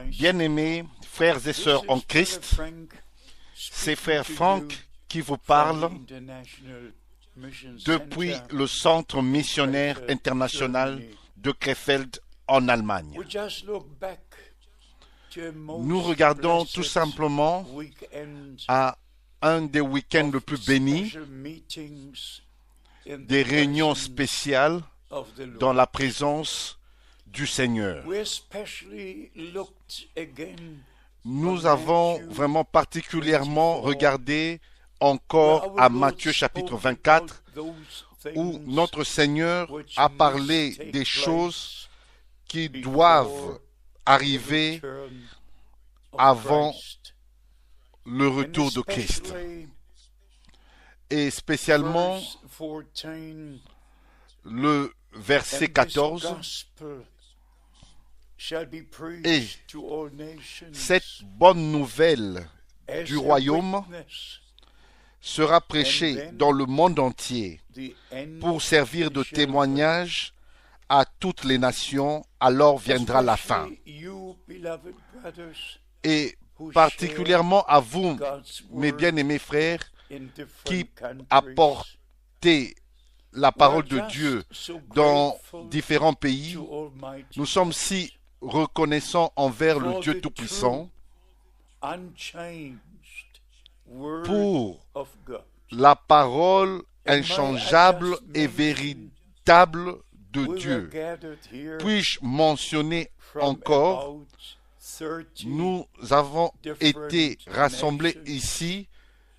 Bien-aimés frères et sœurs en Christ, c'est frère Frank qui vous parle depuis le Centre missionnaire international de Krefeld en Allemagne. Nous regardons tout simplement à un des week-ends le plus bénis, des réunions spéciales dans la présence du Seigneur. Nous avons vraiment particulièrement regardé encore à Matthieu chapitre 24, où notre Seigneur a parlé des choses qui doivent arriver avant le retour de Christ. Et spécialement le verset 14, et cette bonne nouvelle du royaume sera prêchée dans le monde entier pour servir de témoignage à toutes les nations, alors viendra la fin. Et particulièrement à vous, mes bien-aimés frères, qui apportez la parole de Dieu dans différents pays, nous sommes si reconnaissants envers le Dieu Tout-Puissant pour la parole inchangeable et véritable de Dieu. Puis-je mentionner encore, nous avons été rassemblés ici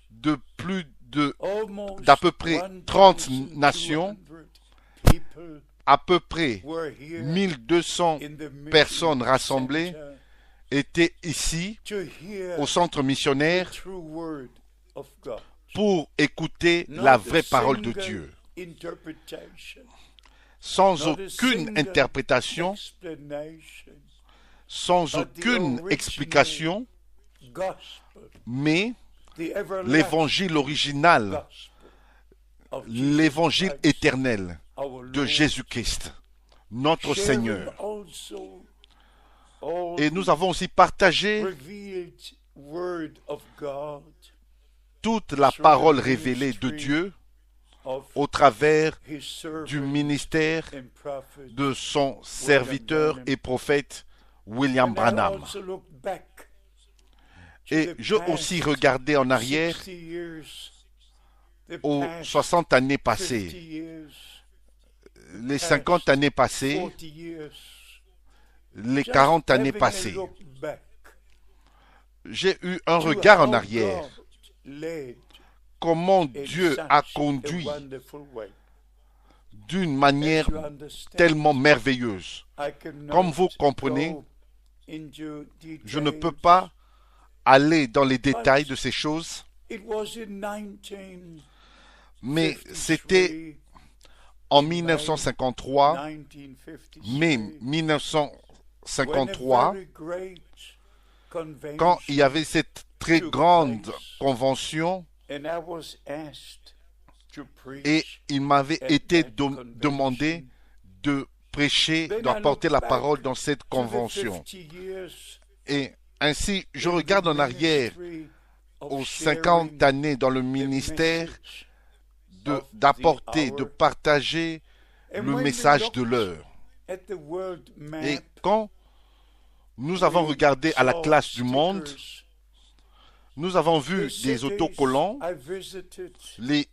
de d'à peu près 30 nations, à peu près 1200 personnes rassemblées étaient ici au centre missionnaire pour écouter la vraie parole de Dieu, sans aucune interprétation, sans aucune explication, mais l'évangile original, l'évangile éternel de Jésus-Christ, notre Seigneur. Et nous avons aussi partagé toute la parole révélée de Dieu au travers du ministère de son serviteur et prophète William Branham. Et j'ai aussi regardé en arrière aux 60 années passées, les 50 années passées, les 40 années passées. J'ai eu un regard en arrière. Comment Dieu a conduit d'une manière tellement merveilleuse. Comme vous comprenez, je ne peux pas aller dans les détails de ces choses, mais c'était en 1953, mai 1953, quand il y avait cette très grande convention, et il m'avait été demandé de prêcher, d'apporter la parole dans cette convention. Et ainsi, je regarde en arrière aux 50 années dans le ministère d'apporter, de partager le message de l'heure. Et quand nous avons regardé à la classe du monde, nous avons vu des autocollants, les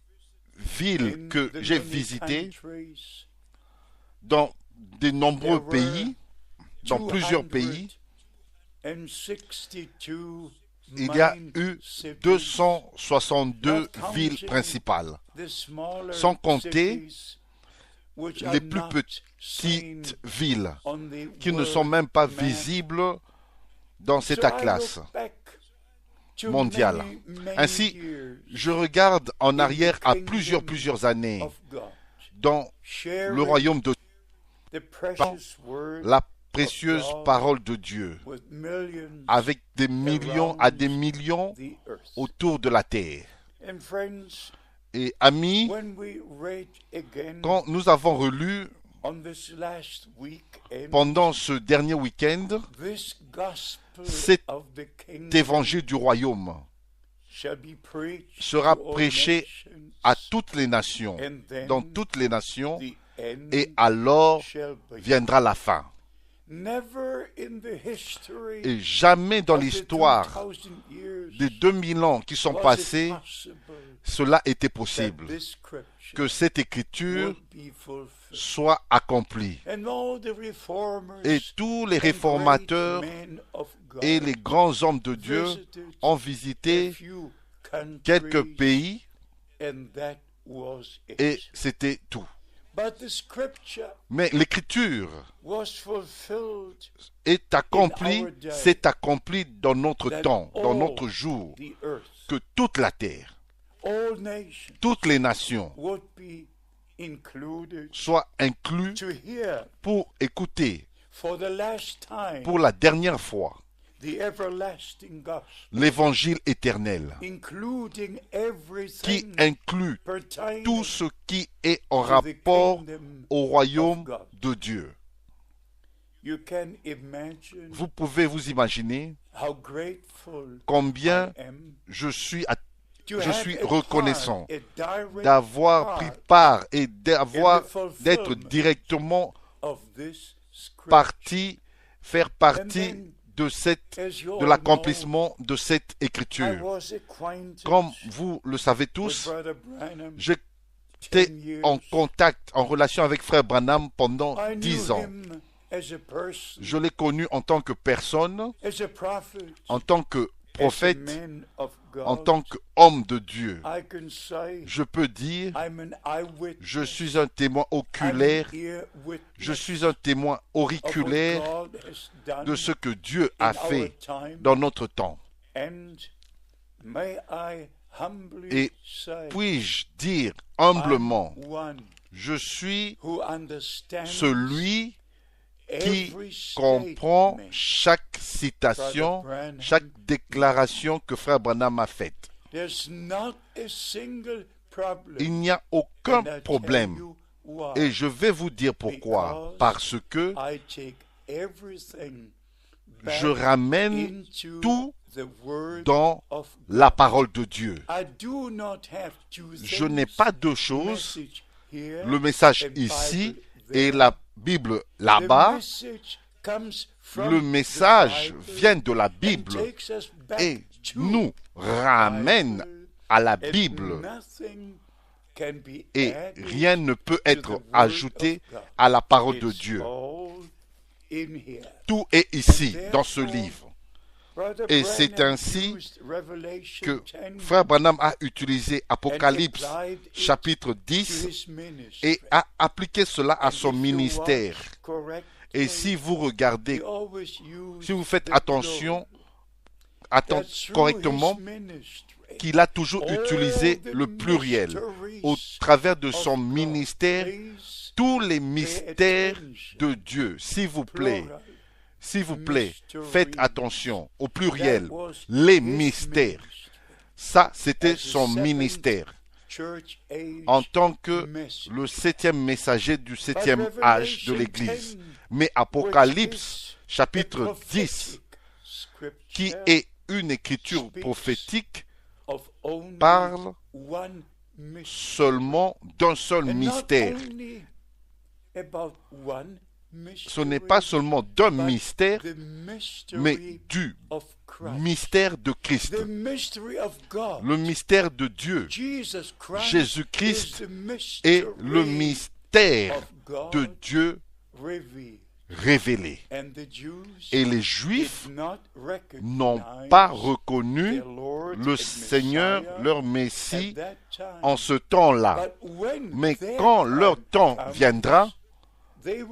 villes que j'ai visitées dans de nombreux pays, dans plusieurs pays. Il y a eu 262 villes principales, sans compter les plus petites villes qui ne sont même pas visibles dans cette atlas mondial. Ainsi, je regarde en arrière à plusieurs années dans le royaume de la précieuse parole de Dieu avec des millions à des millions autour de la terre. Et amis, quand nous avons relu Pendant ce dernier week-end, cet évangile du royaume sera prêché à toutes les nations, dans toutes les nations, et alors viendra la fin. Et jamais dans l'histoire des 2000 ans qui sont passés, cela était possible, que cette écriture soit accomplie. Et tous les réformateurs et les grands hommes de Dieu ont visité quelques pays et c'était tout. Mais l'écriture est accomplie, s'est accomplie dans notre temps, dans notre jour, que toute la terre, toutes les nations soient inclus pour écouter pour la dernière fois l'évangile éternel qui inclut tout ce qui est en rapport au royaume de Dieu. Vous pouvez vous imaginer combien je suis reconnaissant d'avoir pris part et d'être directement faire partie de l'accomplissement de cette écriture. Comme vous le savez tous, j'étais en contact, en relation avec Frère Branham pendant 10 ans. Je l'ai connu en tant que personne, en tant que prophète, en tant qu'homme de Dieu. Je peux dire, je suis un témoin oculaire, je suis un témoin auriculaire de ce que Dieu a fait dans notre temps. Et puis-je dire humblement, je suis celui qui comprend chaque citation, chaque déclaration que Frère Branham a faite. Il n'y a aucun problème. Et je vais vous dire pourquoi. Parce que je ramène tout dans la parole de Dieu. Je n'ai pas deux choses. Le message ici et la Bible là-bas. Le message vient de la Bible et nous ramène à la Bible. Et rien ne peut être ajouté à la parole de Dieu. Tout est ici, dans ce livre. Et c'est ainsi que Frère Branham a utilisé Apocalypse chapitre 10 et a appliqué cela à son ministère. Et si vous regardez, si vous faites attention correctement, qu'il a toujours utilisé le pluriel. Au travers de son ministère, tous les mystères de Dieu, s'il vous plaît, faites attention au pluriel, les mystères. Ça, c'était son ministère. En tant que le 7e messager du 7e âge de l'Église. Mais Apocalypse, chapitre 10, qui est une écriture prophétique, parle seulement d'un seul mystère. Ce n'est pas seulement d'un mystère, mais du mystère de Christ. Le mystère de Dieu. Jésus-Christ est le mystère de Dieu révélé. Et les Juifs n'ont pas reconnu le Seigneur, leur Messie, en ce temps-là. Mais quand leur temps viendra,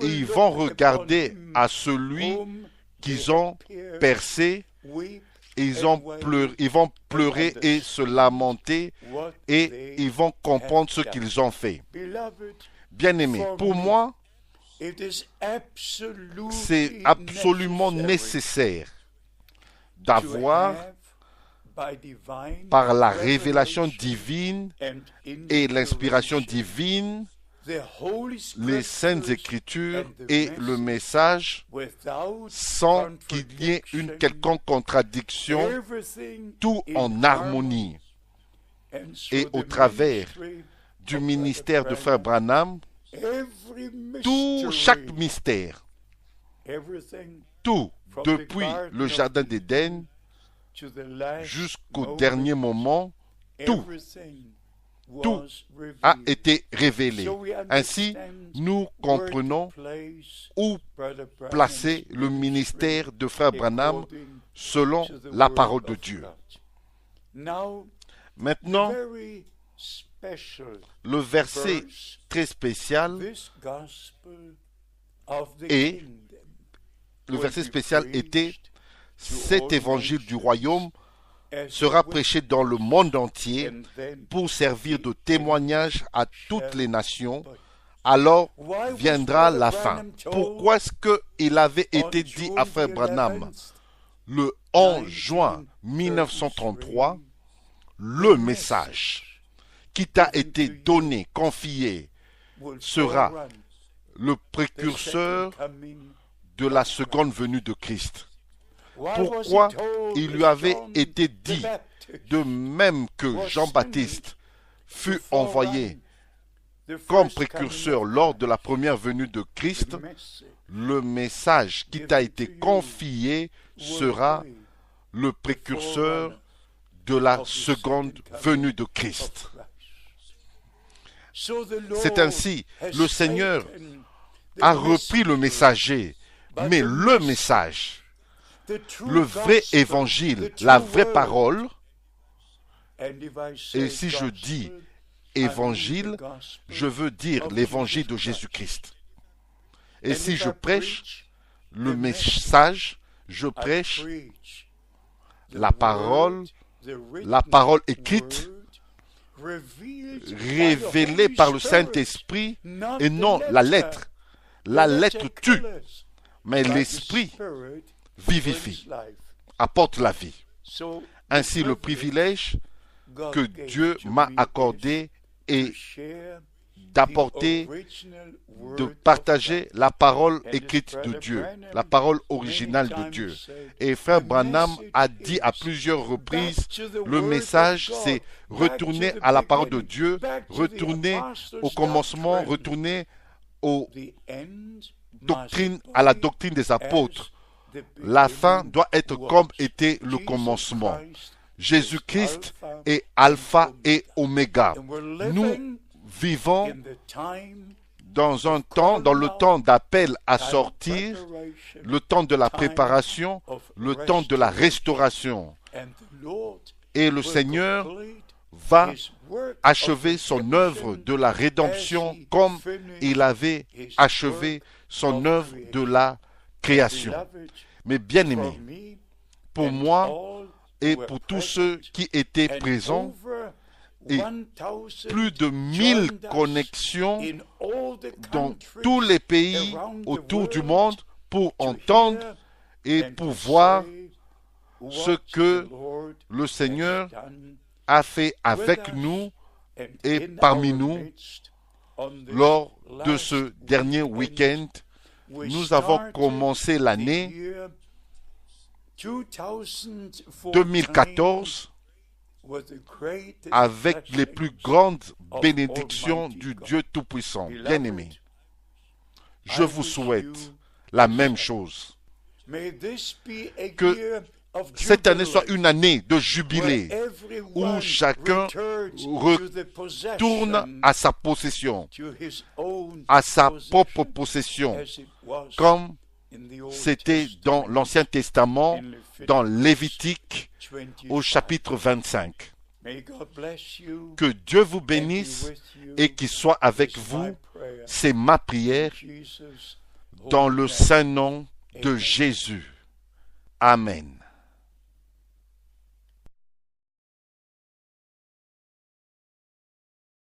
ils vont regarder à celui qu'ils ont percé, ils vont pleurer et se lamenter et ils vont comprendre ce qu'ils ont fait. Bien-aimés, pour moi, c'est absolument nécessaire d'avoir, par la révélation divine et l'inspiration divine, les Saintes Écritures et le message sans qu'il y ait une quelconque contradiction, tout en harmonie. Et au travers du ministère de Frère Branham, chaque mystère, tout, depuis le Jardin d'Éden jusqu'au dernier moment, tout a été révélé. Ainsi, nous comprenons où placer le ministère de Frère Branham selon la parole de Dieu. Maintenant, le verset très spécial était « Cet évangile du royaume sera prêché dans le monde entier pour servir de témoignage à toutes les nations. Alors viendra la fin. » Pourquoi est-ce qu'il avait été dit à Frère Branham le 11 juin 1933, le message qui t'a été donné, confié, sera le précurseur de la seconde venue de Christ? Pourquoi il lui avait été dit, de même que Jean-Baptiste fut envoyé comme précurseur lors de la première venue de Christ, le message qui t'a été confié sera le précurseur de la seconde venue de Christ. C'est ainsi, le Seigneur a repris le messager, mais le message, le vrai évangile, la vraie parole, et si je dis évangile, je veux dire l'évangile de Jésus-Christ. Et si je prêche le message, je prêche la parole écrite, révélée par le Saint-Esprit, et non la lettre. La lettre tue, mais l'Esprit vivifie, apporte la vie. Ainsi, le privilège que Dieu m'a accordé est d'apporter, de partager la parole écrite de Dieu, la parole originale de Dieu. Et Frère Branham a dit à plusieurs reprises, le message c'est retourner à la parole de Dieu, retourner au commencement, retourner à la doctrine des apôtres. La fin doit être comme était le commencement. Jésus-Christ est Alpha et Oméga. Nous vivons dans le temps d'appel à sortir, le temps de la préparation, le temps de la restauration. Et le Seigneur va achever son œuvre de la rédemption comme il avait achevé son œuvre de la création. Mais bien aimés, pour moi et pour tous ceux qui étaient présents, et plus de 1000 connexions dans tous les pays autour du monde pour entendre et pour voir ce que le Seigneur a fait avec nous et parmi nous lors de ce dernier week-end. Nous avons commencé l'année 2014 avec les plus grandes bénédictions du Dieu Tout-Puissant. Bien-aimés, je vous souhaite la même chose. Que cette année soit une année de jubilé où chacun retourne à sa possession, à sa propre possession, comme c'était dans l'Ancien Testament, dans Lévitique, au chapitre 25. Que Dieu vous bénisse et qu'il soit avec vous. C'est ma prière dans le saint nom de Jésus. Amen.